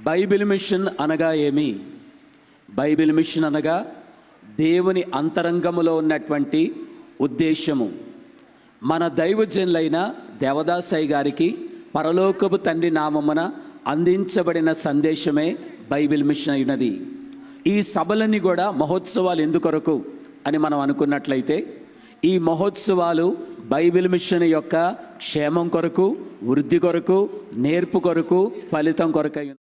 Bible machine అనగా ఏమి? Bible machine అనగా దేవుని అంతరంగములో ఉన్నటువంటి ఉద్దేశము. మన దైవజనులైన దేవదాసయ్య గారికి పరలోకపు తండ్రి నామమున అందించబడిన సందేశమే బైబిల్ మిషన్ అయినది. ఈ సభలన్నీ కూడా మహోత్సవాలు ఎందుకొరకు అని మనం అనుకున్నట్లయితే, ఈ మహోత్సవాలు బైబిల్ మిషన్ యొక్క క్షేమం కొరకు, వృద్ధి కొరకు, నేర్పు కొరకు, ఫలితం కొరకు